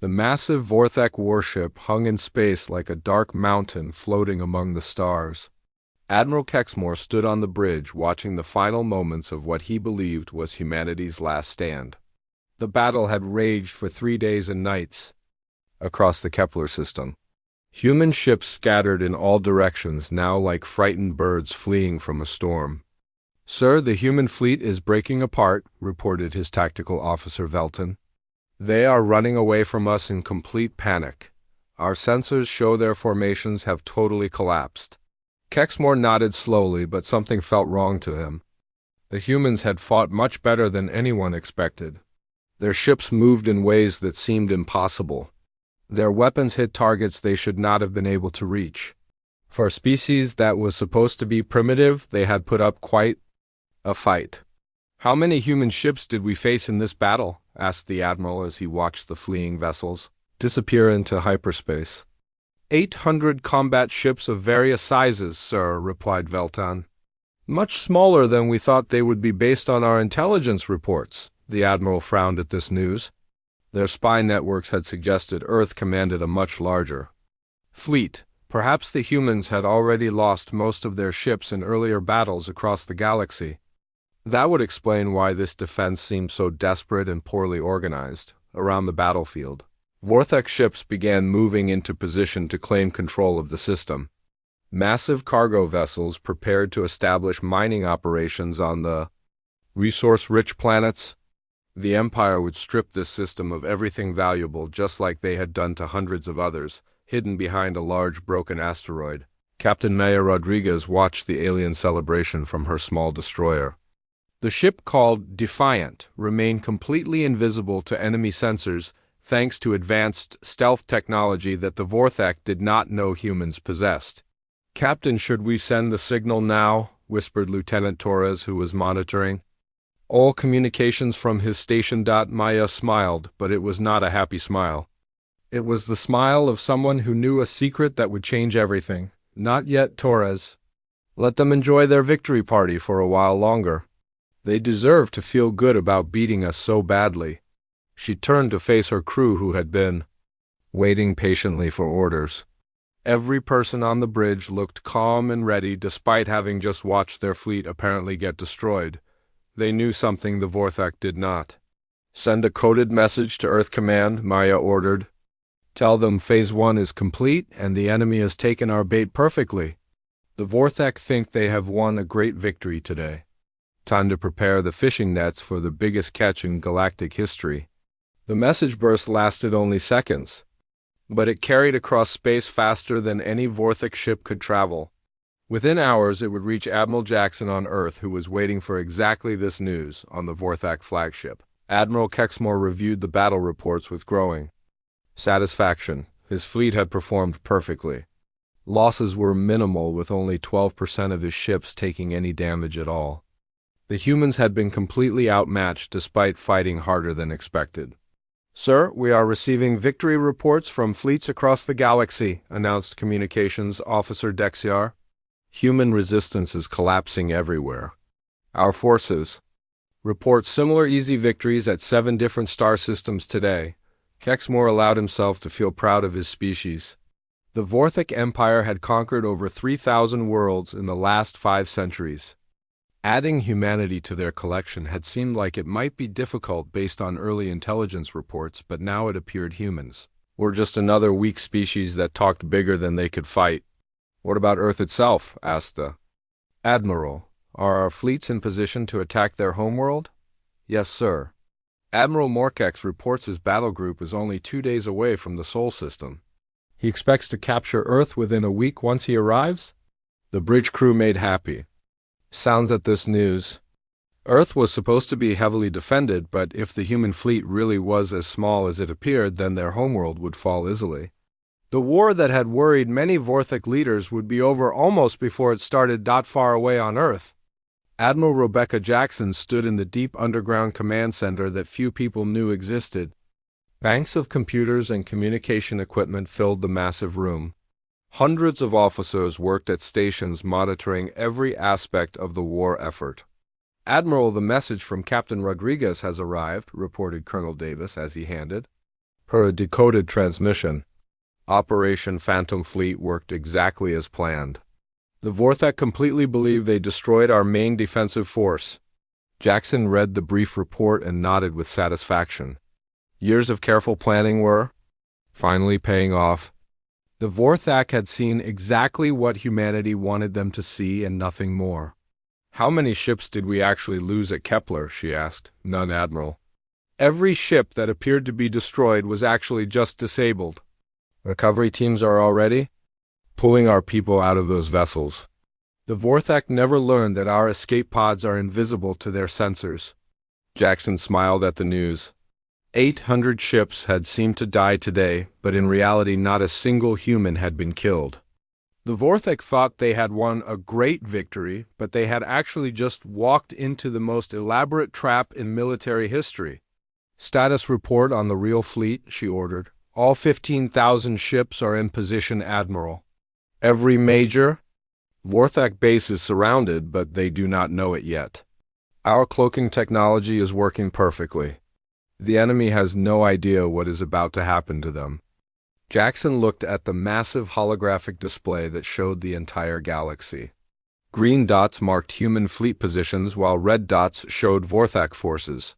The massive Vorthek warship hung in space like a dark mountain floating among the stars. Admiral Kexmore stood on the bridge watching the final moments of what he believed was humanity's last stand. The battle had raged for 3 days and nights across the Kepler system. Human ships scattered in all directions, now like frightened birds fleeing from a storm. "Sir, the human fleet is breaking apart," reported his tactical officer Velton. "They are running away from us in complete panic. Our sensors show their formations have totally collapsed." Kexmore nodded slowly, but something felt wrong to him. The humans had fought much better than anyone expected. Their ships moved in ways that seemed impossible. Their weapons hit targets they should not have been able to reach. For a species that was supposed to be primitive, they had put up quite a fight. "How many human ships did we face in this battle?" asked the admiral as he watched the fleeing vessels disappear into hyperspace. 800 combat ships of various sizes, sir," replied Velton. "Much smaller than we thought they would be based on our intelligence reports." The admiral frowned at this news. Their spy networks had suggested Earth commanded a much larger fleet. Perhaps the humans had already lost most of their ships in earlier battles across the galaxy. That would explain why this defense seemed so desperate and poorly organized. Around the battlefield, Vorthek ships began moving into position to claim control of the system. Massive cargo vessels prepared to establish mining operations on the resource-rich planets. The Empire would strip this system of everything valuable, just like they had done to hundreds of others, hidden behind a large broken asteroid. Captain Maya Rodriguez watched the alien celebration from her small destroyer. The ship, called Defiant, remained completely invisible to enemy sensors thanks to advanced stealth technology that the Vorthek did not know humans possessed. "Captain, should we send the signal now?" whispered Lieutenant Torres, who was monitoring all communications from his station. Maya smiled, but it was not a happy smile. It was the smile of someone who knew a secret that would change everything. "Not yet, Torres. Let them enjoy their victory party for a while longer. They deserve to feel good about beating us so badly." She turned to face her crew, who had been waiting patiently for orders. Every person on the bridge looked calm and ready, despite having just watched their fleet apparently get destroyed. They knew something the Vorthek did not. "Send a coded message to Earth Command," Maya ordered. "Tell them Phase 1 is complete and the enemy has taken our bait perfectly. The Vorthek think they have won a great victory today. Time to prepare the fishing nets for the biggest catch in galactic history." The message burst lasted only seconds, but it carried across space faster than any Vorthek ship could travel. Within hours, it would reach Admiral Jackson on Earth, who was waiting for exactly this news on the Vorthek flagship. Admiral Kexmore reviewed the battle reports with growing satisfaction. His fleet had performed perfectly. Losses were minimal, with only 12% of his ships taking any damage at all. The humans had been completely outmatched despite fighting harder than expected. "Sir, we are receiving victory reports from fleets across the galaxy," announced Communications Officer Dexiar. "Human resistance is collapsing everywhere. Our forces report similar easy victories at 7 different star systems today." Kexmore allowed himself to feel proud of his species. The Vorthek Empire had conquered over 3,000 worlds in the last 5 centuries. Adding humanity to their collection had seemed like it might be difficult based on early intelligence reports, but now it appeared humans were just another weak species that talked bigger than they could fight. "What about Earth itself?" asked the Admiral. "Are our fleets in position to attack their homeworld?" "Yes, sir. Admiral Morkex reports his battle group is only 2 days away from the Sol system. He expects to capture Earth within a week once he arrives." The bridge crew made happy sounds at this news. Earth was supposed to be heavily defended, but if the human fleet really was as small as it appeared, then their homeworld would fall easily. The war that had worried many Vorthek leaders would be over almost before it started. Far away on Earth, Admiral Rebecca Jackson stood in the deep underground command center that few people knew existed. Banks of computers and communication equipment filled the massive room. Hundreds of officers worked at stations monitoring every aspect of the war effort. "Admiral, the message from Captain Rodriguez has arrived," reported Colonel Davis as he handed her decoded transmission. Operation Phantom Fleet worked exactly as planned. The Vorthak completely believed they destroyed our main defensive force. Jackson read the brief report and nodded with satisfaction. Years of careful planning were finally paying off. The Vorthak had seen exactly what humanity wanted them to see and nothing more. "How many ships did we actually lose at Kepler?" she asked. "None, Admiral. Every ship that appeared to be destroyed was actually just disabled. Recovery teams are already pulling our people out of those vessels. The Vorthak never learned that our escape pods are invisible to their sensors." Jackson smiled at the news. 800 ships had seemed to die today, but in reality not a single human had been killed. The Vorthak thought they had won a great victory, but they had actually just walked into the most elaborate trap in military history. "Status report on the real fleet," she ordered. "All 15,000 ships are in position, Admiral. Every major Vorthak base is surrounded, but they do not know it yet. Our cloaking technology is working perfectly. The enemy has no idea what is about to happen to them." Jackson looked at the massive holographic display that showed the entire galaxy. Green dots marked human fleet positions, while red dots showed Vorthak forces.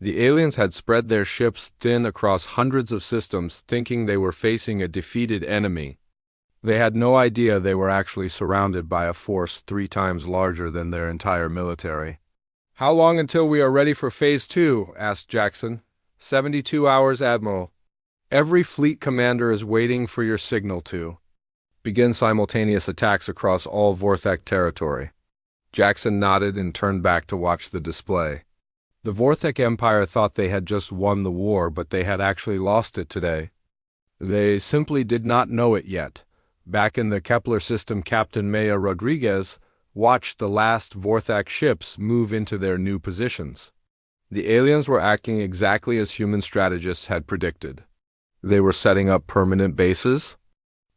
The aliens had spread their ships thin across hundreds of systems, thinking they were facing a defeated enemy. They had no idea they were actually surrounded by a force 3 times larger than their entire military. "How long until we are ready for Phase 2? Asked Jackson. 72 hours, Admiral. Every fleet commander is waiting for your signal to begin simultaneous attacks across all Vorthak territory." Jackson nodded and turned back to watch the display. The Vorthak Empire thought they had just won the war, but they had actually lost it today. They simply did not know it yet. Back in the Kepler system, Captain Maya Rodriguez watched the last Vorthak ships move into their new positions. The aliens were acting exactly as human strategists had predicted. They were setting up permanent bases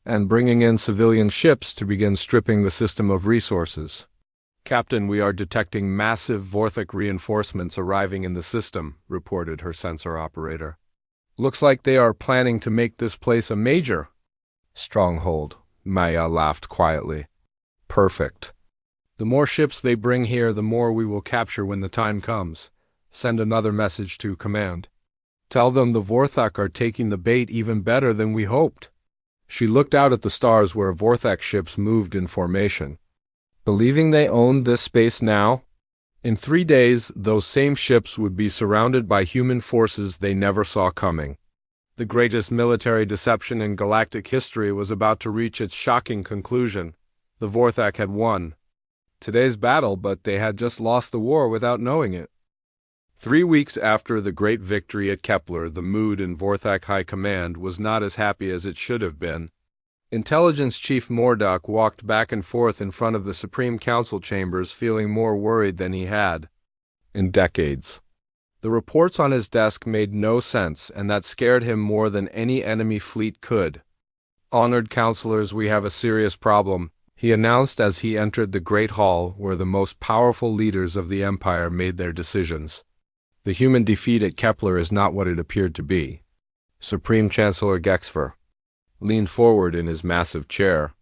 and bringing in civilian ships to begin stripping the system of resources. "Captain, we are detecting massive Vorthak reinforcements arriving in the system," reported her sensor operator. "Looks like they are planning to make this place a major stronghold." Maya laughed quietly. "Perfect. The more ships they bring here, the more we will capture when the time comes. Send another message to command. Tell them the Vorthak are taking the bait even better than we hoped." She looked out at the stars where Vorthak ships moved in formation. Believing they owned this space now? In 3 days, those same ships would be surrounded by human forces they never saw coming. The greatest military deception in galactic history was about to reach its shocking conclusion. The Vorthak had won today's battle, but they had just lost the war without knowing it. 3 weeks after the great victory at Kepler, the mood in Vorthak High Command was not as happy as it should have been. Intelligence Chief Mordock walked back and forth in front of the Supreme Council chambers, feeling more worried than he had in decades. The reports on his desk made no sense, and that scared him more than any enemy fleet could. "Honored counselors, we have a serious problem," he announced as he entered the Great Hall where the most powerful leaders of the Empire made their decisions. "The human defeat at Kepler is not what it appeared to be." Supreme Chancellor Gexfer leaned forward in his massive chair.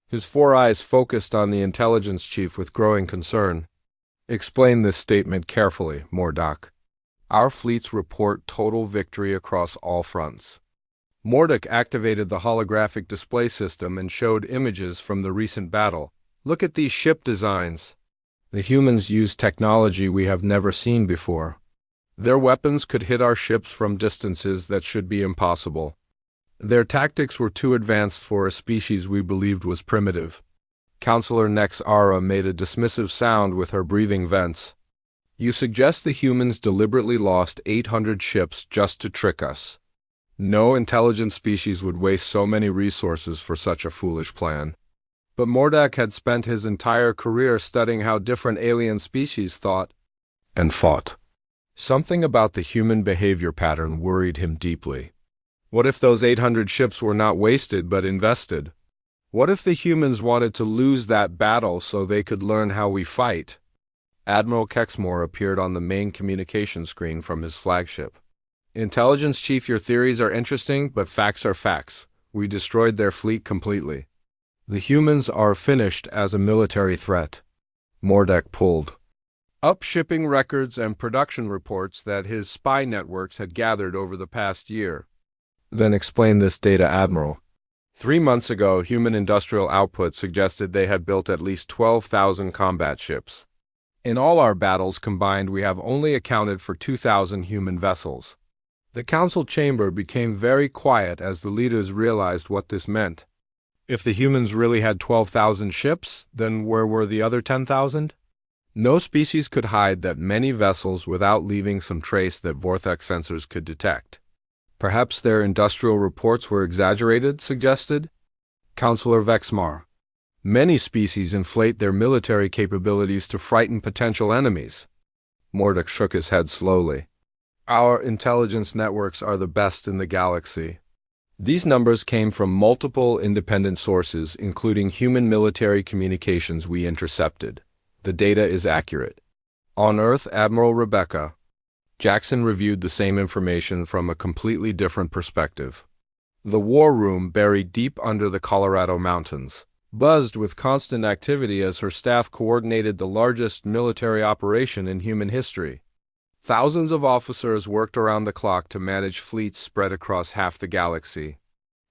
His 4 eyes focused on the intelligence chief with growing concern. "Explain this statement carefully, Mordock. Our fleets report total victory across all fronts." Mordock activated the holographic display system and showed images from the recent battle. "Look at these ship designs. The humans use technology we have never seen before. Their weapons could hit our ships from distances that should be impossible. Their tactics were too advanced for a species we believed was primitive." Counselor Nex Ara made a dismissive sound with her breathing vents. "You suggest the humans deliberately lost 800 ships just to trick us. No intelligent species would waste so many resources for such a foolish plan." But Mordock had spent his entire career studying how different alien species thought and fought. Something about the human behavior pattern worried him deeply. What if those 800 ships were not wasted but invested? What if the humans wanted to lose that battle so they could learn how we fight? Admiral Kexmore appeared on the main communication screen from his flagship. Intelligence Chief, your theories are interesting, but facts are facts. We destroyed their fleet completely. The humans are finished as a military threat. Mordek pulled up shipping records and production reports that his spy networks had gathered over the past year. Then explained this data, Admiral. 3 months ago, human industrial output suggested they had built at least 12,000 combat ships. In all our battles combined, we have only accounted for 2,000 human vessels. The council chamber became very quiet as the leaders realized what this meant. If the humans really had 12,000 ships, then where were the other 10,000? No species could hide that many vessels without leaving some trace that Vortex sensors could detect. Perhaps their industrial reports were exaggerated, suggested Councillor Vexmar. Many species inflate their military capabilities to frighten potential enemies. Mordek shook his head slowly. Our intelligence networks are the best in the galaxy. These numbers came from multiple independent sources, including human military communications we intercepted. The data is accurate. On Earth, Admiral Rebecca. Jackson reviewed the same information from a completely different perspective. The war room, buried deep under the Colorado mountains, buzzed with constant activity as her staff coordinated the largest military operation in human history. Thousands of officers worked around the clock to manage fleets spread across half the galaxy.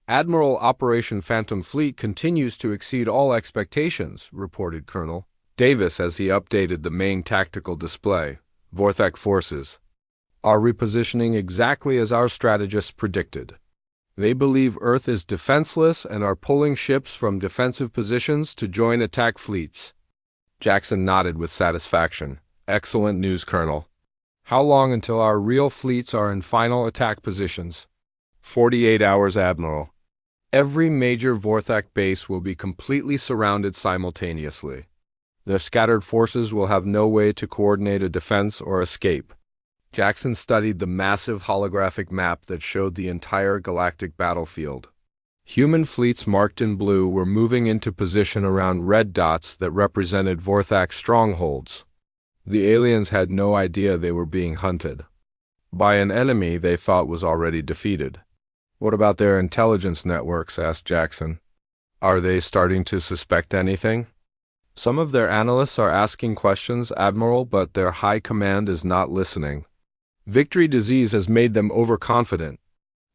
Admiral Operation Phantom Fleet continues to exceed all expectations, reported Colonel Davis as he updated the main tactical display. Vorthak forces are repositioning exactly as our strategists predicted. They believe Earth is defenseless and are pulling ships from defensive positions to join attack fleets. Jackson nodded with satisfaction. Excellent news, Colonel. How long until our real fleets are in final attack positions? 48 hours, Admiral. Every major Vorthak base will be completely surrounded simultaneously. Their scattered forces will have no way to coordinate a defense or escape. Jackson studied the massive holographic map that showed the entire galactic battlefield. Human fleets marked in blue were moving into position around red dots that represented Vorthak strongholds. The aliens had no idea they were being hunted by an enemy they thought was already defeated. What about their intelligence networks? Asked Jackson. Are they starting to suspect anything? Some of their analysts are asking questions, Admiral, but their high command is not listening. Victory disease has made them overconfident.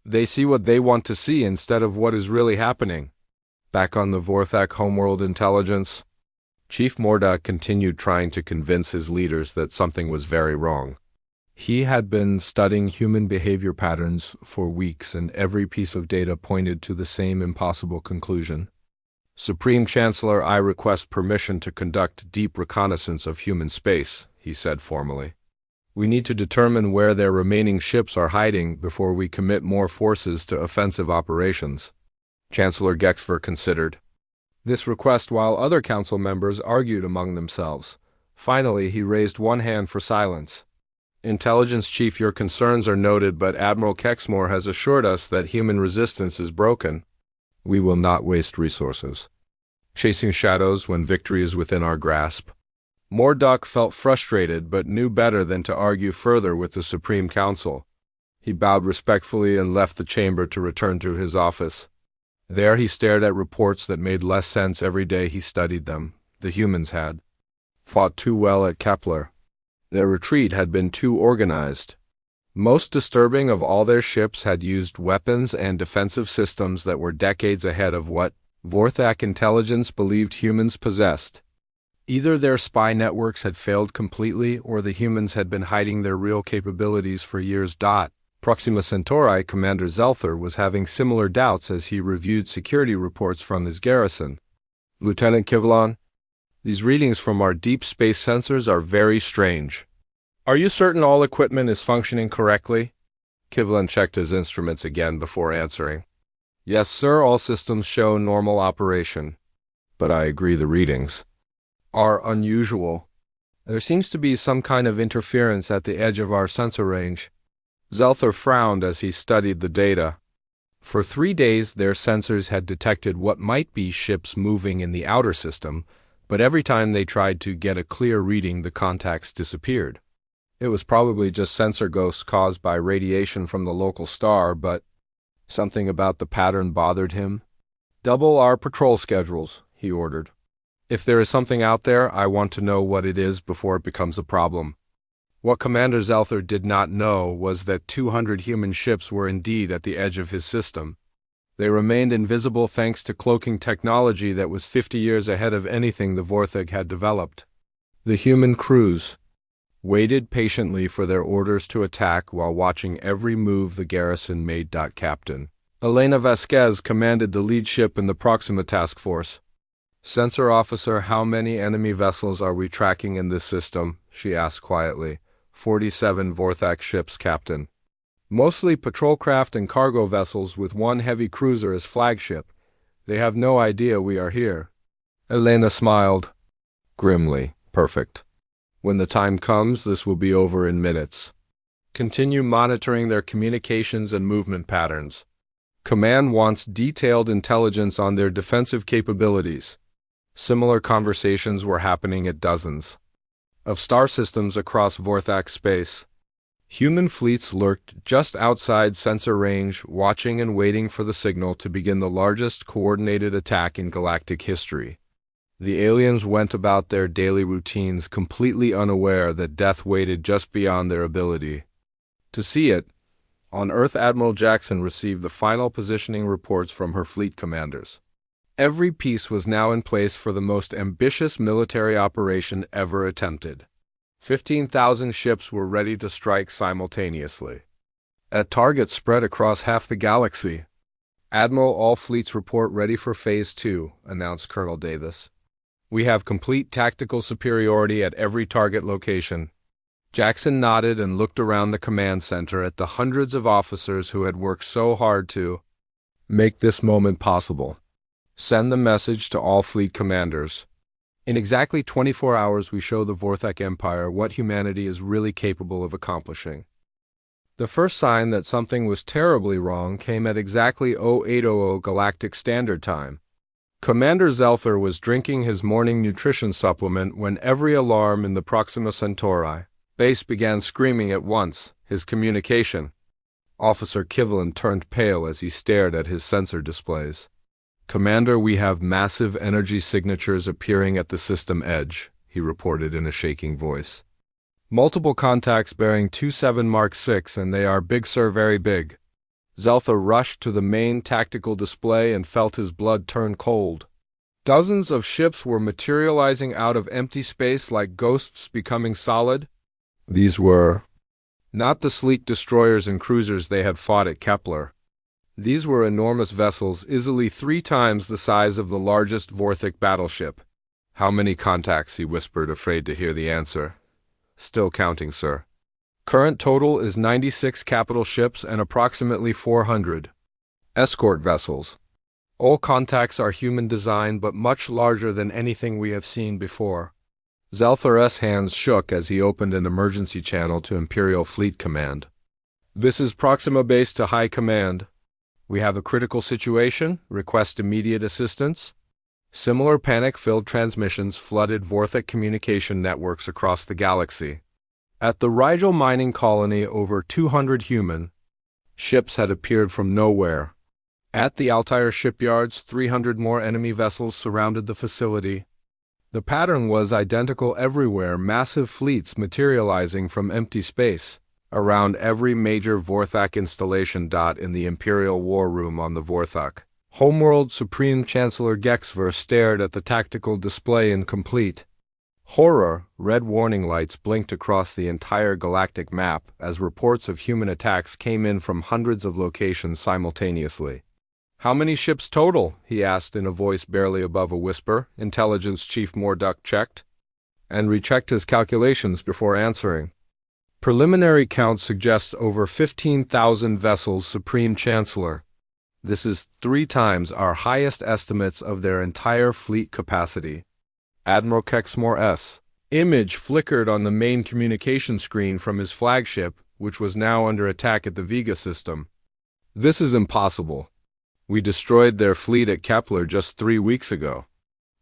They see what they want to see instead of what is really happening. Back on the Vorthak homeworld intelligence, Chief Morda continued trying to convince his leaders that something was very wrong. He had been studying human behavior patterns for weeks, and every piece of data pointed to the same impossible conclusion. Supreme Chancellor, I request permission to conduct deep reconnaissance of human space, he said formally. We need to determine where their remaining ships are hiding before we commit more forces to offensive operations. Chancellor Gexfer considered this request while other council members argued among themselves. Finally, he raised one hand for silence. Intelligence Chief, your concerns are noted, but Admiral Kexmore has assured us that human resistance is broken. We will not waste resources chasing shadows when victory is within our grasp. Morduck felt frustrated but knew better than to argue further with the Supreme Council. He bowed respectfully and left the chamber to return to his office. There he stared at reports that made less sense every day he studied them. The humans had fought too well at Kepler. Their retreat had been too organized. Most disturbing of all, their ships had used weapons and defensive systems that were decades ahead of what Vorthak intelligence believed humans possessed. Either their spy networks had failed completely, or the humans had been hiding their real capabilities for years. Proxima Centauri Commander Zelther was having similar doubts as he reviewed security reports from his garrison. Lieutenant Kivlon, these readings from our deep space sensors are very strange. Are you certain all equipment is functioning correctly? Kivlin checked his instruments again before answering. Yes, sir, all systems show normal operation. But I agree the readings are unusual. There seems to be some kind of interference at the edge of our sensor range. Zelther frowned as he studied the data. For 3 days, their sensors had detected what might be ships moving in the outer system, but every time they tried to get a clear reading, the contacts disappeared. It was probably just sensor ghosts caused by radiation from the local star, but something about the pattern bothered him. "Double our patrol schedules," he ordered. "If there is something out there, I want to know what it is before it becomes a problem." What Commander Zelther did not know was that 200 human ships were indeed at the edge of his system. They remained invisible thanks to cloaking technology that was 50 years ahead of anything the Vorthag had developed. The human crews waited patiently for their orders to attack while watching every move the garrison made. Captain Elena Vasquez commanded the lead ship in the Proxima Task Force. "Sensor officer, how many enemy vessels are we tracking in this system?" she asked quietly. 47 Vorthak ships, Captain. "Mostly patrol craft and cargo vessels with one heavy cruiser as flagship. They have no idea we are here." Elena smiled grimly. "Perfect. When the time comes, this will be over in minutes. Continue monitoring their communications and movement patterns. Command wants detailed intelligence on their defensive capabilities." Similar conversations were happening at dozens of star systems across Vorthak space. Human fleets lurked just outside sensor range, watching and waiting for the signal to begin the largest coordinated attack in galactic history. The aliens went about their daily routines completely unaware that death waited just beyond their ability to see it. On Earth, Admiral Jackson received the final positioning reports from her fleet commanders. Every piece was now in place for the most ambitious military operation ever attempted. 15,000 ships were ready to strike simultaneously at targets spread across half the galaxy. "Admiral, all fleets report ready for Phase 2, announced Colonel Davis. "We have complete tactical superiority at every target location." Jackson nodded and looked around the command center at the hundreds of officers who had worked so hard to make this moment possible. "Send the message to all fleet commanders. In exactly 24 hours we show the Vorthak Empire what humanity is really capable of accomplishing." The first sign that something was terribly wrong came at exactly 0800 Galactic Standard Time. Commander Zelther was drinking his morning nutrition supplement when every alarm in the Proxima Centauri base began screaming at once. His communication. Officer Kivlin turned pale as he stared at his sensor displays. "Commander, we have massive energy signatures appearing at the system edge," he reported in a shaking voice. "Multiple contacts bearing 27 Mark 6, and they are big, sir, very big." Zelther rushed to the main tactical display and felt his blood turn cold. Dozens of ships were materializing out of empty space like ghosts becoming solid. These were not the sleek destroyers and cruisers they had fought at Kepler. These were enormous vessels, easily 3 times the size of the largest Vorthik battleship. "How many contacts?" he whispered, afraid to hear the answer. "Still counting, sir. Current total is 96 capital ships and approximately 400 escort vessels. All contacts are human design, but much larger than anything we have seen before." Zelther's hands shook as he opened an emergency channel to Imperial Fleet Command. "This is Proxima Base to High Command. We have a critical situation. Request immediate assistance." Similar panic-filled transmissions flooded Vorthak communication networks across the galaxy. At the Rigel mining colony, over 200 human ships had appeared from nowhere. At the Altair shipyards, 300 more enemy vessels surrounded the facility. The pattern was identical everywhere, massive fleets materializing from empty space around every major Vorthak installation. In the Imperial War Room on the Vorthak homeworld, Supreme Chancellor Gexver stared at the tactical display in complete horror. Red warning lights blinked across the entire galactic map as reports of human attacks came in from hundreds of locations simultaneously. "How many ships total?" he asked in a voice barely above a whisper. Intelligence Chief Morduk checked and rechecked his calculations before answering. "Preliminary count suggests over 15,000 vessels, Supreme Chancellor. This is 3 times our highest estimates of their entire fleet capacity." Admiral Kexmore's image flickered on the main communication screen from his flagship, which was now under attack at the Vega system. "This is impossible. We destroyed their fleet at Kepler just 3 weeks ago."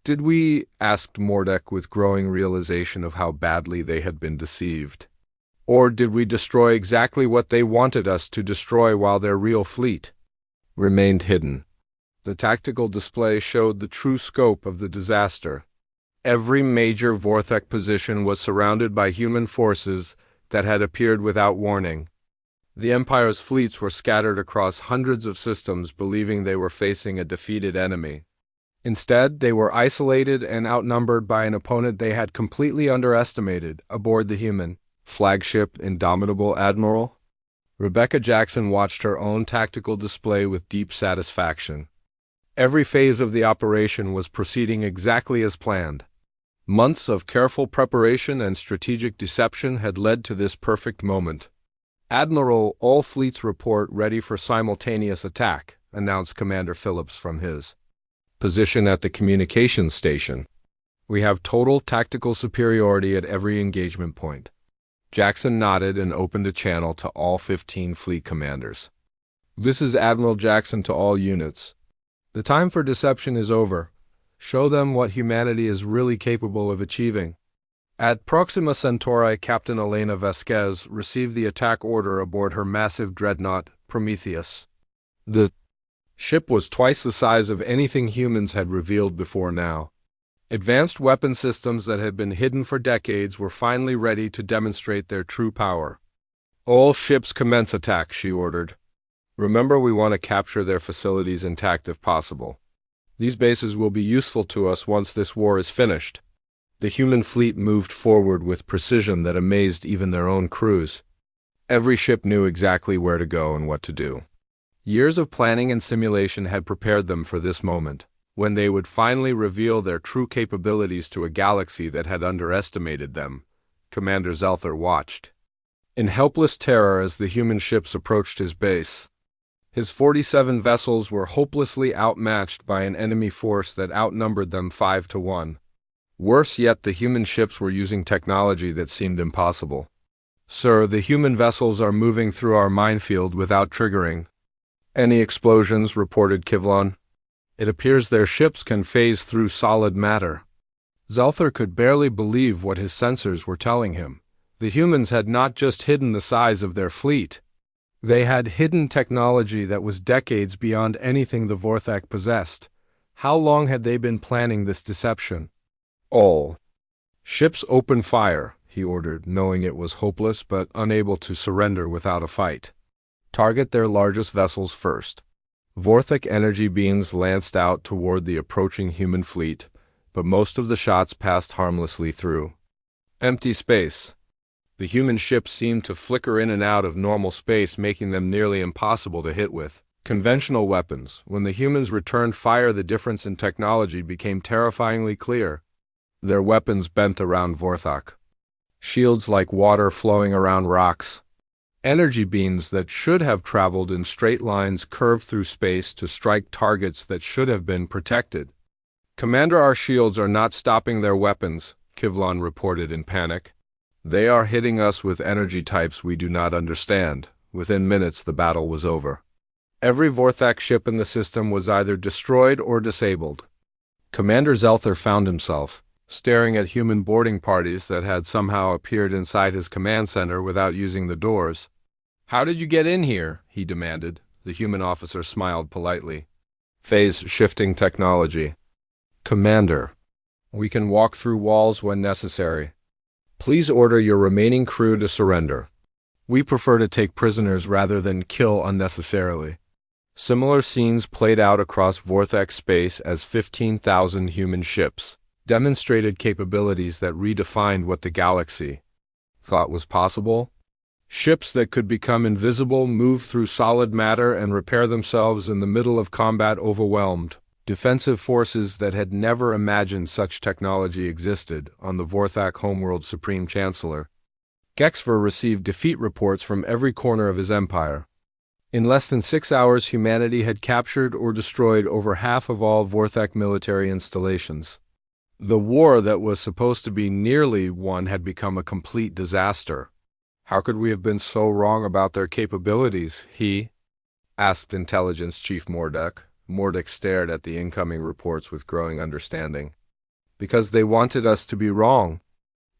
"Did we?" asked Mordek with growing realization of how badly they had been deceived. Or did we destroy exactly what they wanted us to destroy while their real fleet remained hidden? The tactical display showed the true scope of the disaster. Every major Vorthek position was surrounded by human forces that had appeared without warning. The Empire's fleets were scattered across hundreds of systems, believing they were facing a defeated enemy. Instead, they were isolated and outnumbered by an opponent they had completely underestimated aboard the human flagship Indomitable Admiral. Rebecca Jackson watched her own tactical display with deep satisfaction. Every phase of the operation was proceeding exactly as planned. Months of careful preparation and strategic deception had led to this perfect moment. "Admiral, all fleets report ready for simultaneous attack," announced Commander Phillips from his position at the communications station. "We have total tactical superiority at every engagement point." Jackson nodded and opened a channel to all 15 fleet commanders. "This is Admiral Jackson to all units. The time for deception is over. Show them what humanity is really capable of achieving." At Proxima Centauri, Captain Elena Vasquez received the attack order aboard her massive dreadnought, Prometheus. The ship was twice the size of anything humans had revealed before now. Advanced weapon systems that had been hidden for decades were finally ready to demonstrate their true power. "All ships commence attack," she ordered. "Remember, we want to capture their facilities intact if possible. These bases will be useful to us once this war is finished." The human fleet moved forward with precision that amazed even their own crews. Every ship knew exactly where to go and what to do. Years of planning and simulation had prepared them for this moment, when they would finally reveal their true capabilities to a galaxy that had underestimated them. Commander Zelther watched in helpless terror as the human ships approached his base. His 47 vessels were hopelessly outmatched by an enemy force that outnumbered them 5-1. Worse yet, the human ships were using technology that seemed impossible. "Sir, the human vessels are moving through our minefield without triggering any explosions," reported Kivlon. "It appears their ships can phase through solid matter." Zelther could barely believe what his sensors were telling him. The humans had not just hidden the size of their fleet. They had hidden technology that was decades beyond anything the Vorthak possessed. How long had they been planning this deception? "All ships open fire," he ordered, knowing it was hopeless but unable to surrender without a fight. "Target their largest vessels first." Vorthak energy beams lanced out toward the approaching human fleet, but most of the shots passed harmlessly through empty space. The human ships seemed to flicker in and out of normal space, making them nearly impossible to hit with conventional weapons. When the humans returned fire, the difference in technology became terrifyingly clear. Their weapons bent around Vorthak. Shields like water flowing around rocks. Energy beams that should have traveled in straight lines curved through space to strike targets that should have been protected. "Commander, our shields are not stopping their weapons," Kivlon reported in panic. "They are hitting us with energy types we do not understand." Within minutes, the battle was over. Every Vorthak ship in the system was either destroyed or disabled. Commander Zelther found himself staring at human boarding parties that had somehow appeared inside his command center without using the doors. "How did you get in here?" he demanded. The human officer smiled politely. "Phase-shifting technology." "Commander, we can walk through walls when necessary. Please order your remaining crew to surrender. We prefer to take prisoners rather than kill unnecessarily." Similar scenes played out across Vorthak space as 15,000 human ships demonstrated capabilities that redefined what the galaxy thought was possible. Ships that could become invisible, move through solid matter, and repair themselves in the middle of combat overwhelmed defensive forces that had never imagined such technology existed on the Vorthak homeworld Supreme Chancellor. Gexver received defeat reports from every corner of his empire. In less than 6 hours, humanity had captured or destroyed over half of all Vorthak military installations. The war that was supposed to be nearly won had become a complete disaster. "How could we have been so wrong about their capabilities?" he asked Intelligence Chief Mordek. Mordek stared at the incoming reports with growing understanding. "Because they wanted us to be wrong.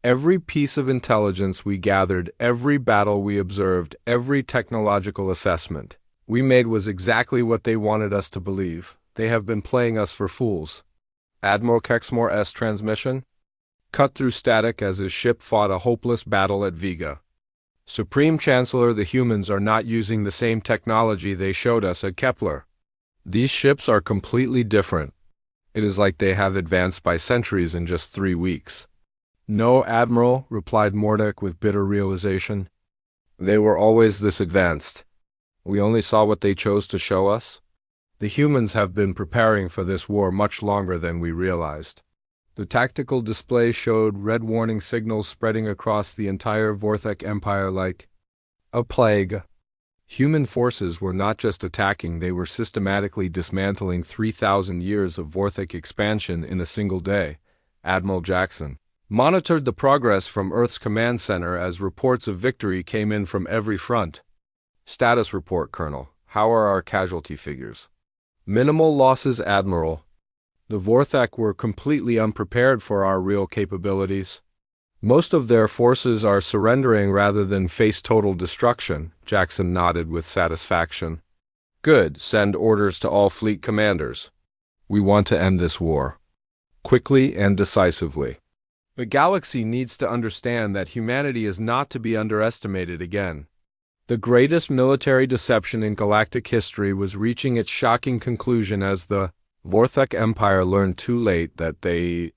Every piece of intelligence we gathered, every battle we observed, every technological assessment we made was exactly what they wanted us to believe. They have been playing us for fools. Admiral Kexmore's transmission cut through static as his ship fought a hopeless battle at Vega. Supreme Chancellor, the humans are not using the same technology they showed us at Kepler. These ships are completely different. It is like they have advanced by centuries in just 3 weeks. No, Admiral, replied Mordek with bitter realization. They were always this advanced. We only saw what they chose to show us. The humans have been preparing for this war much longer than we realized. The tactical display showed red warning signals spreading across the entire Vorthek Empire like a plague. Human forces were not just attacking, they were systematically dismantling 3,000 years of Vorthek expansion in a single day. Admiral Jackson monitored the progress from Earth's command center as reports of victory came in from every front. Status report, Colonel. How are our casualty figures? Minimal losses, Admiral. The Vorthek were completely unprepared for our real capabilities. Most of their forces are surrendering rather than face total destruction, Jackson nodded with satisfaction. Good, send orders to all fleet commanders. We want to end this war. Quickly and decisively. The galaxy needs to understand that humanity is not to be underestimated again. The greatest military deception in galactic history was reaching its shocking conclusion as the Vorthek Empire learned too late that they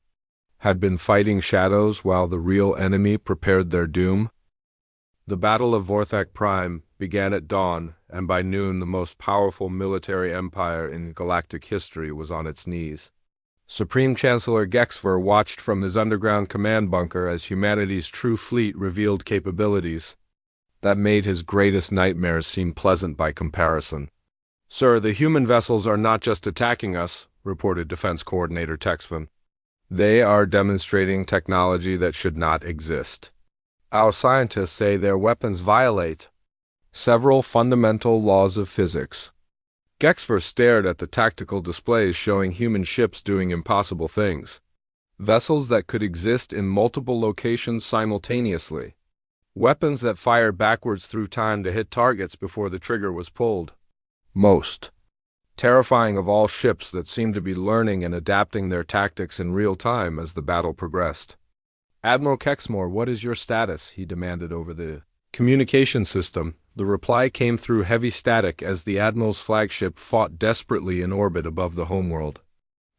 had been fighting shadows while the real enemy prepared their doom. The Battle of Vorthek Prime began at dawn, and by noon the most powerful military empire in galactic history was on its knees. Supreme Chancellor Gexver watched from his underground command bunker as humanity's true fleet revealed capabilities that made his greatest nightmares seem pleasant by comparison. Sir, the human vessels are not just attacking us, reported Defense Coordinator Texvin. They are demonstrating technology that should not exist. Our scientists say their weapons violate several fundamental laws of physics. Gexver stared at the tactical displays showing human ships doing impossible things. Vessels that could exist in multiple locations simultaneously. Weapons that fired backwards through time to hit targets before the trigger was pulled. Most terrifying of all, ships that seemed to be learning and adapting their tactics in real time as the battle progressed. Admiral Kexmore, what is your status? He demanded over the communication system. The reply came through heavy static as the Admiral's flagship fought desperately in orbit above the homeworld.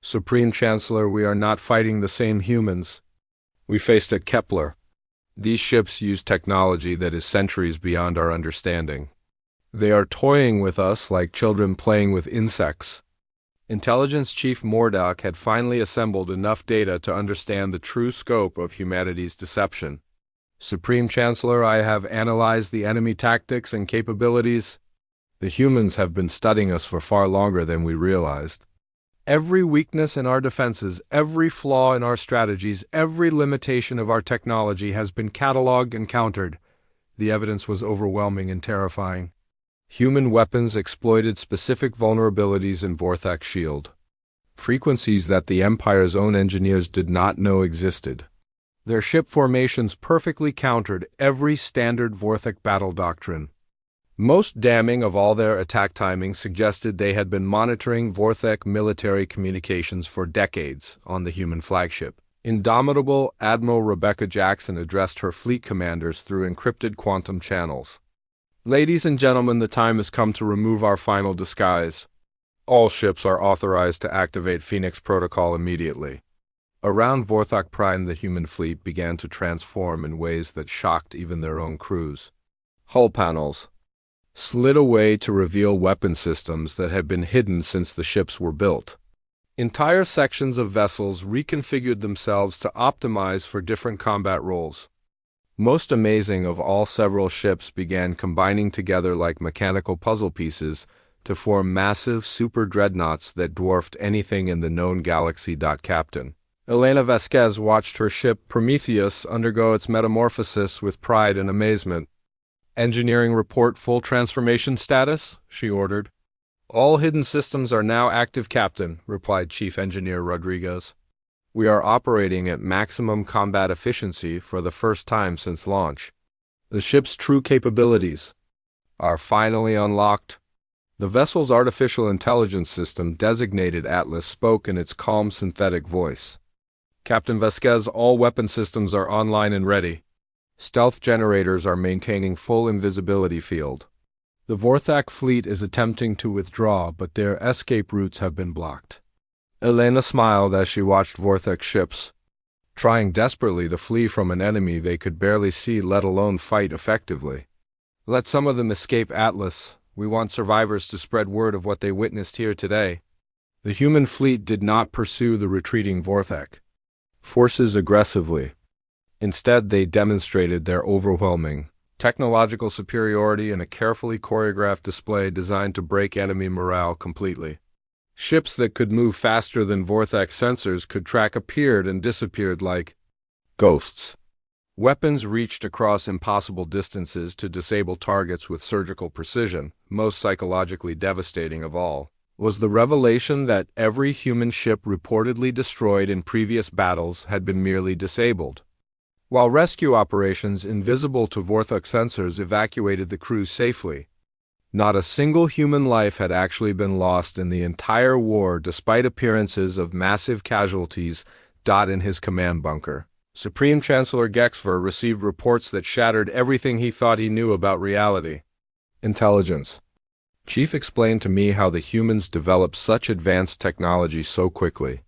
Supreme Chancellor, we are not fighting the same humans we faced at Kepler. These ships use technology that is centuries beyond our understanding. They are toying with us like children playing with insects. Intelligence Chief Mordok had finally assembled enough data to understand the true scope of humanity's deception. Supreme Chancellor, I have analyzed the enemy tactics and capabilities. The humans have been studying us for far longer than we realized. Every weakness in our defenses, every flaw in our strategies, every limitation of our technology has been cataloged and countered. The evidence was overwhelming and terrifying. Human weapons exploited specific vulnerabilities in Vorthek's shield. Frequencies that the Empire's own engineers did not know existed. Their ship formations perfectly countered every standard Vorthek battle doctrine. Most damning of all, their attack timing suggested they had been monitoring Vorthek military communications for decades on the human flagship. Indomitable Admiral Rebecca Jackson addressed her fleet commanders through encrypted quantum channels. Ladies and gentlemen, the time has come to remove our final disguise. All ships are authorized to activate Phoenix Protocol immediately. Around Vorthek Prime, the human fleet began to transform in ways that shocked even their own crews. Hull panels slid away to reveal weapon systems that had been hidden since the ships were built. Entire sections of vessels reconfigured themselves to optimize for different combat roles. Most amazing of all, several ships began combining together like mechanical puzzle pieces to form massive super dreadnoughts that dwarfed anything in the known galaxy. Captain Elena Vasquez watched her ship Prometheus undergo its metamorphosis with pride and amazement. Engineering report full transformation status, she ordered. All hidden systems are now active, Captain, replied Chief Engineer Rodriguez. We are operating at maximum combat efficiency for the first time since launch. The ship's true capabilities are finally unlocked. The vessel's artificial intelligence system, designated Atlas, spoke in its calm synthetic voice. Captain Vasquez, all weapon systems are online and ready. Stealth generators are maintaining full invisibility field. The Vorthak fleet is attempting to withdraw, but their escape routes have been blocked. Elena smiled as she watched Vorthak ships, trying desperately to flee from an enemy they could barely see, let alone fight effectively. Let some of them escape, Atlas. We want survivors to spread word of what they witnessed here today. The human fleet did not pursue the retreating Vorthak forces aggressively. Instead, they demonstrated their overwhelming technological superiority in a carefully choreographed display designed to break enemy morale completely. Ships that could move faster than Vorthak sensors could track appeared and disappeared like ghosts. Weapons reached across impossible distances to disable targets with surgical precision. Most psychologically devastating of all was the revelation that every human ship reportedly destroyed in previous battles had been merely disabled, while rescue operations invisible to Vorthak sensors evacuated the crew safely. Not a single human life had actually been lost in the entire war, despite appearances of massive casualties. In his command bunker, Supreme Chancellor Gexver received reports that shattered everything he thought he knew about reality. Intelligence. Chief explained to me how the humans developed such advanced technology so quickly.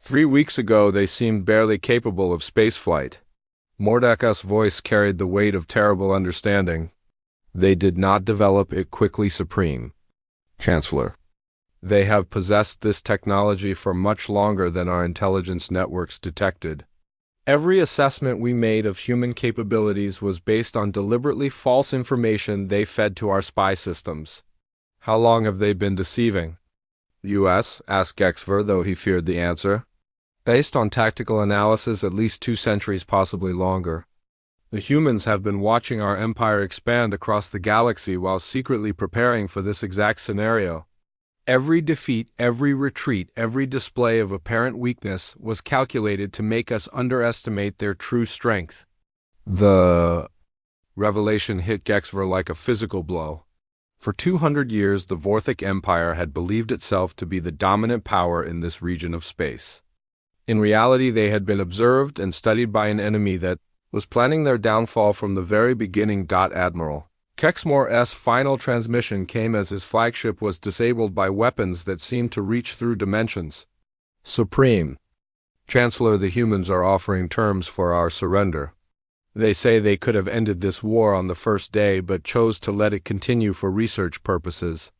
3 weeks ago, they seemed barely capable of spaceflight. Mordecai's voice carried the weight of terrible understanding. They did not develop it quickly, Supreme Chancellor. They have possessed this technology for much longer than our intelligence networks detected. Every assessment we made of human capabilities was based on deliberately false information they fed to our spy systems. How long have they been deceiving? U.S., asked Gexver, though he feared the answer. Based on tactical analysis, at least 2 centuries, possibly longer. The humans have been watching our empire expand across the galaxy while secretly preparing for this exact scenario. Every defeat, every retreat, every display of apparent weakness was calculated to make us underestimate their true strength. The revelation hit Gexver like a physical blow. For 200 years, the Vorthak Empire had believed itself to be the dominant power in this region of space. In reality, they had been observed and studied by an enemy that was planning their downfall from the very beginning. Admiral Kexmore's final transmission came as his flagship was disabled by weapons that seemed to reach through dimensions. Supreme Chancellor, the humans are offering terms for our surrender. They say they could have ended this war on the first day, but chose to let it continue for research purposes.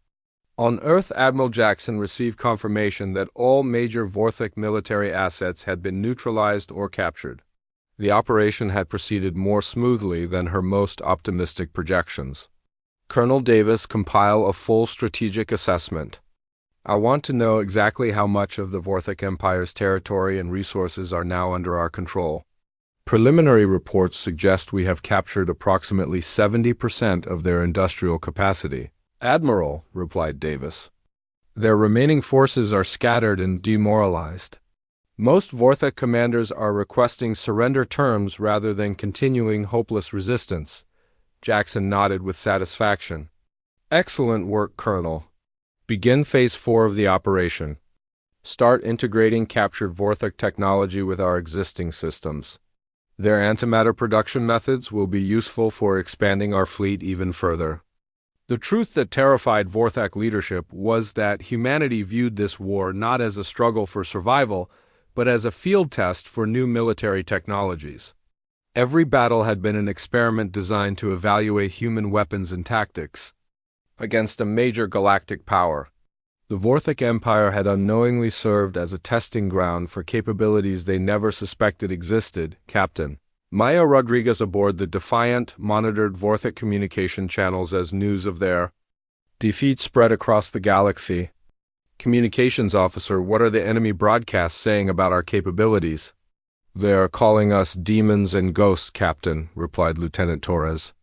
On Earth, Admiral Jackson received confirmation that all major Vorthak military assets had been neutralized or captured. The operation had proceeded more smoothly than her most optimistic projections. Colonel Davis, compile a full strategic assessment. I want to know exactly how much of the Vorthak Empire's territory and resources are now under our control. Preliminary reports suggest we have captured approximately 70% of their industrial capacity. Admiral, replied Davis. Their remaining forces are scattered and demoralized. Most Vorthak commanders are requesting surrender terms rather than continuing hopeless resistance. Jackson nodded with satisfaction. Excellent work, Colonel. Begin Phase 4 of the operation. Start integrating captured Vorthak technology with our existing systems. Their antimatter production methods will be useful for expanding our fleet even further. The truth that terrified Vorthak leadership was that humanity viewed this war not as a struggle for survival, but as a field test for new military technologies. Every battle had been an experiment designed to evaluate human weapons and tactics against a major galactic power. The Vorthak Empire had unknowingly served as a testing ground for capabilities they never suspected existed. Captain Maya Rodriguez aboard the Defiant monitored Vorthak communication channels as news of their defeat spread across the galaxy. Communications officer, what are the enemy broadcasts saying about our capabilities? They are calling us demons and ghosts, Captain, replied Lieutenant Torres.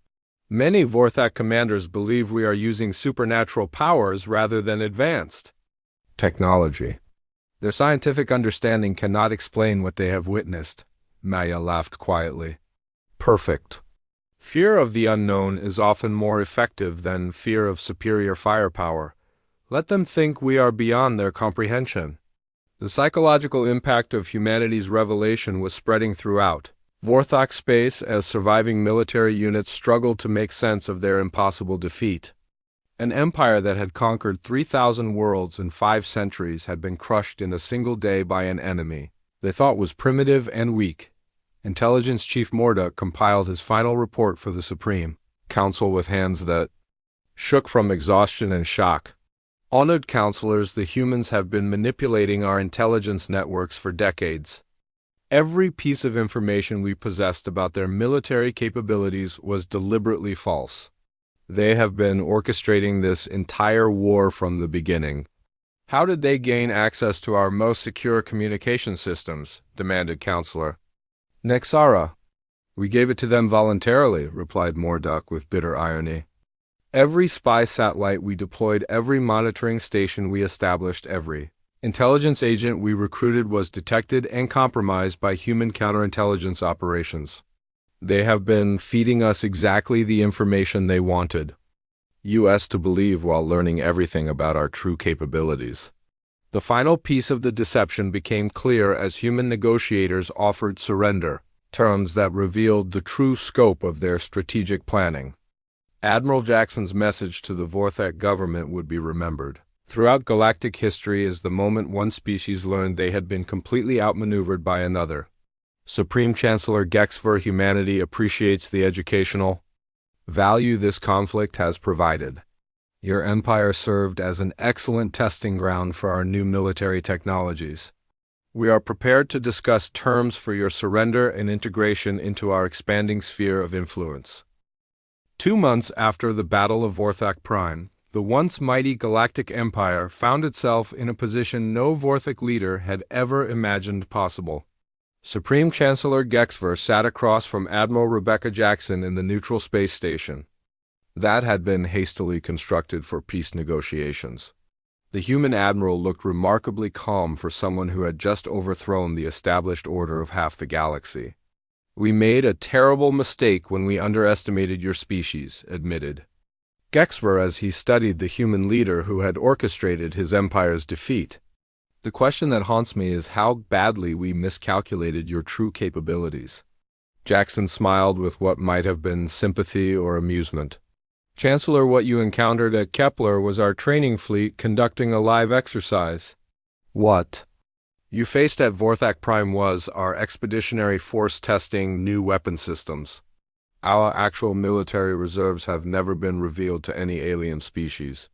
Many Vorthak commanders believe we are using supernatural powers rather than advanced technology. Their scientific understanding cannot explain what they have witnessed. Maya laughed quietly. Perfect. Fear of the unknown is often more effective than fear of superior firepower. Let them think we are beyond their comprehension. The psychological impact of humanity's revelation was spreading throughout Vorthok space as surviving military units struggled to make sense of their impossible defeat. An empire that had conquered 3,000 worlds in 5 centuries had been crushed in a single day by an enemy they thought was primitive and weak. Intelligence Chief Morduk compiled his final report for the Supreme Council with hands that shook from exhaustion and shock. Honored counselors, the humans have been manipulating our intelligence networks for decades. Every piece of information we possessed about their military capabilities was deliberately false. They have been orchestrating this entire war from the beginning. How did they gain access to our most secure communication systems? Demanded Counselor. Nexara. We gave it to them voluntarily, replied Morduk with bitter irony. Every spy satellite we deployed, every monitoring station we established, every intelligence agent we recruited was detected and compromised by human counterintelligence operations. They have been feeding us exactly the information they wanted us to believe while learning everything about our true capabilities. The final piece of the deception became clear as human negotiators offered surrender, terms that revealed the true scope of their strategic planning. Admiral Jackson's message to the Vorthok government would be remembered throughout galactic history as the moment one species learned they had been completely outmaneuvered by another. Supreme Chancellor Gexver, humanity appreciates the educational value this conflict has provided. Your empire served as an excellent testing ground for our new military technologies. We are prepared to discuss terms for your surrender and integration into our expanding sphere of influence. 2 months after the Battle of Vorthok Prime, the once mighty Galactic Empire found itself in a position no Vorthok leader had ever imagined possible. Supreme Chancellor Gexver sat across from Admiral Rebecca Jackson in the neutral space station. That had been hastily constructed for peace negotiations. The human admiral looked remarkably calm for someone who had just overthrown the established order of half the galaxy. We made a terrible mistake when we underestimated your species, admitted Gexver as he studied the human leader who had orchestrated his empire's defeat. The question that haunts me is how badly we miscalculated your true capabilities. Jackson smiled with what might have been sympathy or amusement. Chancellor, what you encountered at Kepler was our training fleet conducting a live exercise. What you faced at Vorthok Prime was our expeditionary force testing new weapon systems. Our actual military reserves have never been revealed to any alien species.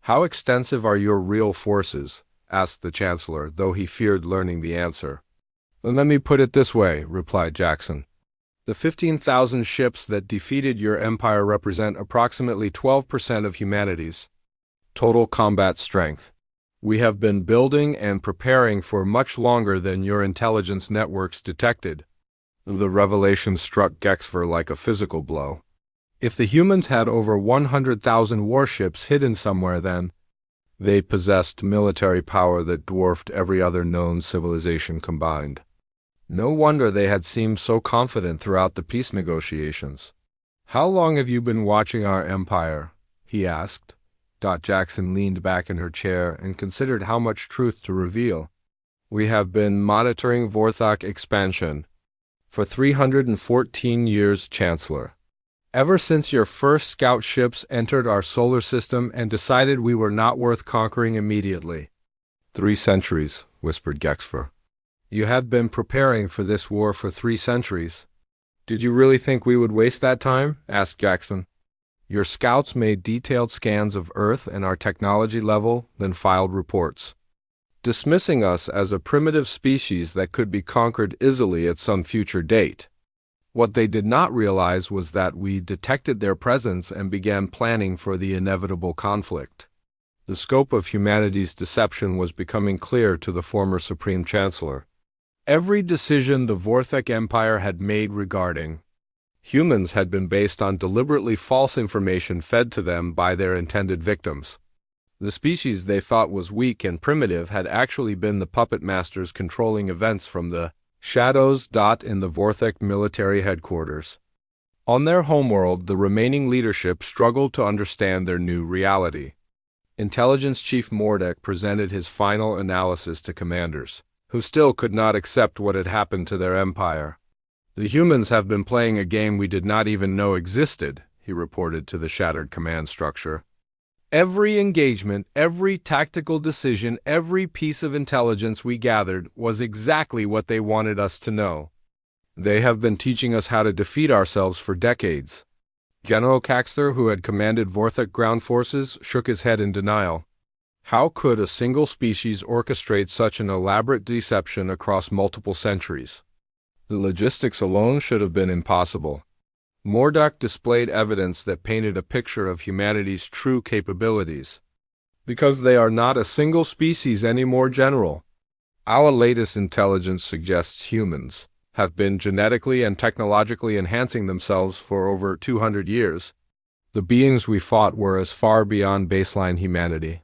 How extensive are your real forces? Asked the Chancellor, though he feared learning the answer. Let me put it this way, replied Jackson. The 15,000 ships that defeated your empire represent approximately 12% of humanity's total combat strength. We have been building and preparing for much longer than your intelligence networks detected. The revelation struck Gexver like a physical blow. If the humans had over 100,000 warships hidden somewhere, then they possessed military power that dwarfed every other known civilization combined. No wonder they had seemed so confident throughout the peace negotiations. How long have you been watching our empire? He asked. Jackson leaned back in her chair and considered how much truth to reveal. We have been monitoring Vorthok expansion for 314 years, Chancellor. Ever since your first scout ships entered our solar system and decided we were not worth conquering immediately. 3 centuries, whispered Gexver. You had been preparing for this war for 3 centuries. Did you really think we would waste that time? Asked Jackson. Your scouts made detailed scans of Earth and our technology level, then filed reports, dismissing us as a primitive species that could be conquered easily at some future date. What they did not realize was that we detected their presence and began planning for the inevitable conflict. The scope of humanity's deception was becoming clear to the former Supreme Chancellor. Every decision the Vorthok Empire had made regarding humans had been based on deliberately false information fed to them by their intended victims. The species they thought was weak and primitive had actually been the puppet masters controlling events from the shadows. In the Vorthek military headquarters. On their homeworld, the remaining leadership struggled to understand their new reality. Intelligence Chief Mordek presented his final analysis to commanders, who still could not accept what had happened to their empire. "The humans have been playing a game we did not even know existed," he reported to the shattered command structure. "Every engagement, every tactical decision, every piece of intelligence we gathered was exactly what they wanted us to know. They have been teaching us how to defeat ourselves for decades." General Caxter, who had commanded Vorthek ground forces, shook his head in denial. How could a single species orchestrate such an elaborate deception across multiple centuries? The logistics alone should have been impossible. Mordek displayed evidence that painted a picture of humanity's true capabilities. Because they are not a single species anymore, General. Our latest intelligence suggests humans have been genetically and technologically enhancing themselves for over 200 years. The beings we fought were as far beyond baseline humanity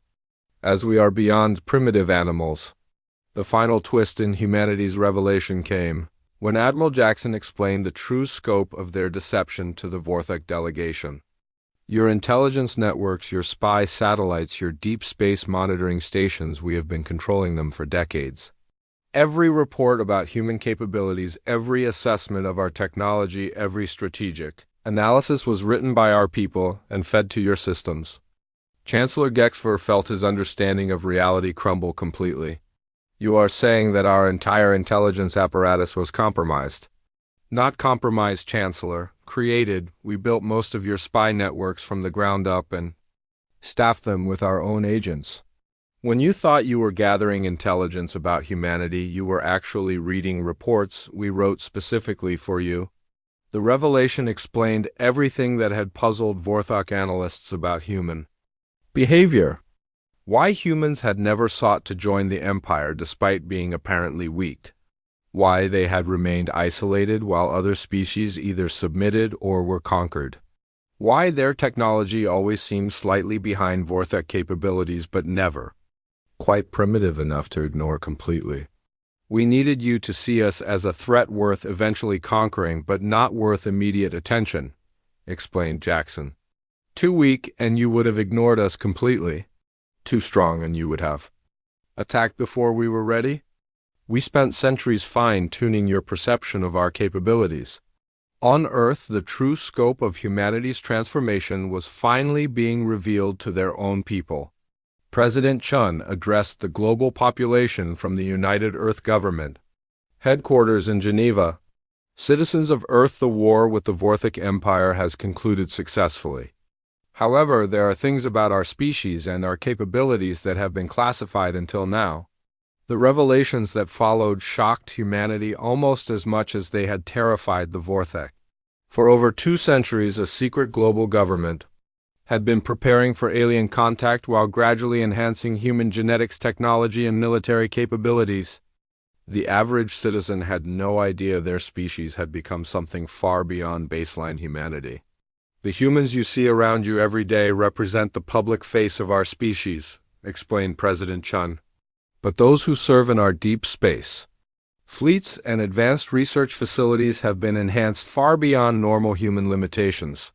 as we are beyond primitive animals. The final twist in humanity's revelation came when Admiral Jackson explained the true scope of their deception to the Vorthek delegation. Your intelligence networks, your spy satellites, your deep space monitoring stations, we have been controlling them for decades. Every report about human capabilities, every assessment of our technology, every strategic analysis was written by our people and fed to your systems. Chancellor Gexfer felt his understanding of reality crumble completely. You are saying that our entire intelligence apparatus was compromised. Not compromised, Chancellor. Created. We built most of your spy networks from the ground up and staffed them with our own agents. When you thought you were gathering intelligence about humanity, you were actually reading reports we wrote specifically for you. The revelation explained everything that had puzzled Vorthok analysts about human behavior. Why humans had never sought to join the Empire despite being apparently weak. Why they had remained isolated while other species either submitted or were conquered. Why their technology always seemed slightly behind Vorthek capabilities but never quite primitive enough to ignore completely. We needed you to see us as a threat worth eventually conquering but not worth immediate attention, explained Jackson. Too weak and you would have ignored us completely. Too strong and you would have attacked before we were ready. We spent centuries fine-tuning your perception of our capabilities. On Earth, the true scope of humanity's transformation was finally being revealed to their own people. President Chun addressed the global population from the United Earth Government. Headquarters in Geneva. Citizens of Earth, the war with the Vorthek Empire has concluded successfully. However, there are things about our species and our capabilities that have been classified until now. The revelations that followed shocked humanity almost as much as they had terrified the Vorthek. For over 2 centuries, a secret global government had been preparing for alien contact while gradually enhancing human genetics, technology, and military capabilities. The average citizen had no idea their species had become something far beyond baseline humanity. The humans you see around you every day represent the public face of our species, explained President Chun. But those who serve in our deep space fleets and advanced research facilities have been enhanced far beyond normal human limitations.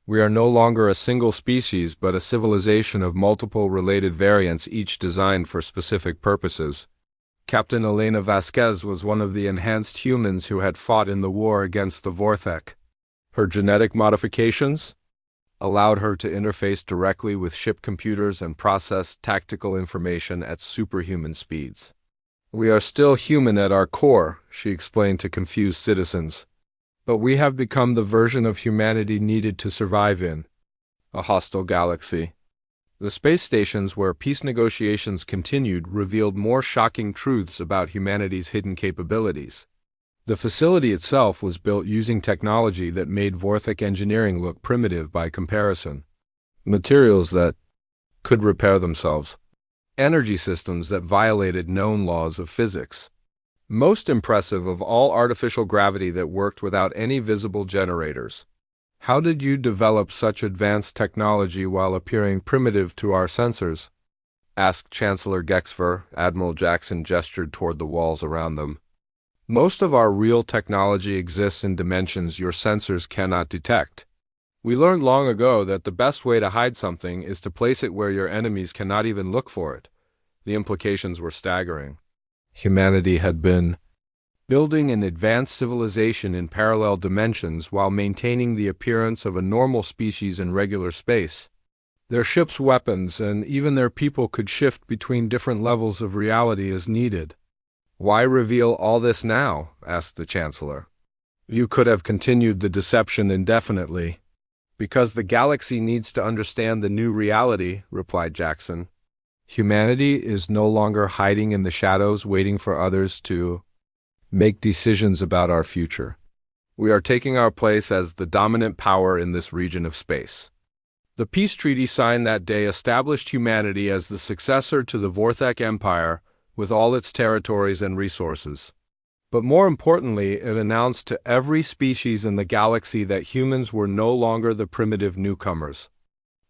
We are no longer a single species, but a civilization of multiple related variants, each designed for specific purposes. Captain Elena Vasquez was one of the enhanced humans who had fought in the war against the Vorthek. Her genetic modifications allowed her to interface directly with ship computers and process tactical information at superhuman speeds. We are still human at our core, she explained to confused citizens. But we have become the version of humanity needed to survive in a hostile galaxy. The space stations where peace negotiations continued revealed more shocking truths about humanity's hidden capabilities. The facility itself was built using technology that made Vorthek engineering look primitive by comparison. Materials that could repair themselves. Energy systems that violated known laws of physics. Most impressive of all, artificial gravity that worked without any visible generators. How did you develop such advanced technology while appearing primitive to our sensors? Asked Chancellor Gexfer. Admiral Jackson gestured toward the walls around them. Most of our real technology exists in dimensions your sensors cannot detect. We learned long ago that the best way to hide something is to place it where your enemies cannot even look for it. The implications were staggering. Humanity had been building an advanced civilization in parallel dimensions while maintaining the appearance of a normal species in regular space. Their ships' weapons and even their people could shift between different levels of reality as needed. Why reveal all this now? Asked the Chancellor. You could have continued the deception indefinitely. Because the galaxy needs to understand the new reality, replied Jackson. Humanity is no longer hiding in the shadows waiting for others to make decisions about our future. We are taking our place as the dominant power in this region of space. The peace treaty signed that day established humanity as the successor to the Vorthek Empire with all its territories and resources. But more importantly, it announced to every species in the galaxy that humans were no longer the primitive newcomers.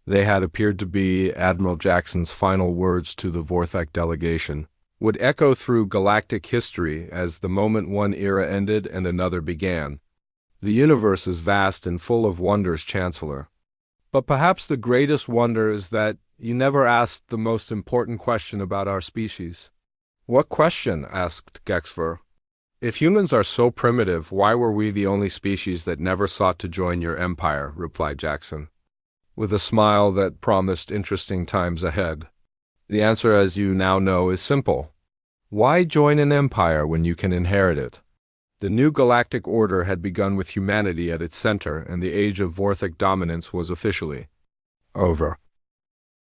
They had appeared to be Admiral Jackson's final words to the Vorthek delegation, would echo through galactic history as the moment one era ended and another began. The universe is vast and full of wonders, Chancellor. But perhaps the greatest wonder is that you never asked the most important question about our species. What question? Asked Gexfer. If humans are so primitive, why were we the only species that never sought to join your empire? Replied Jackson, with a smile that promised interesting times ahead. The answer, as you now know, is simple. Why join an empire when you can inherit it? The new galactic order had begun with humanity at its center, and the age of Vorthek dominance was officially over.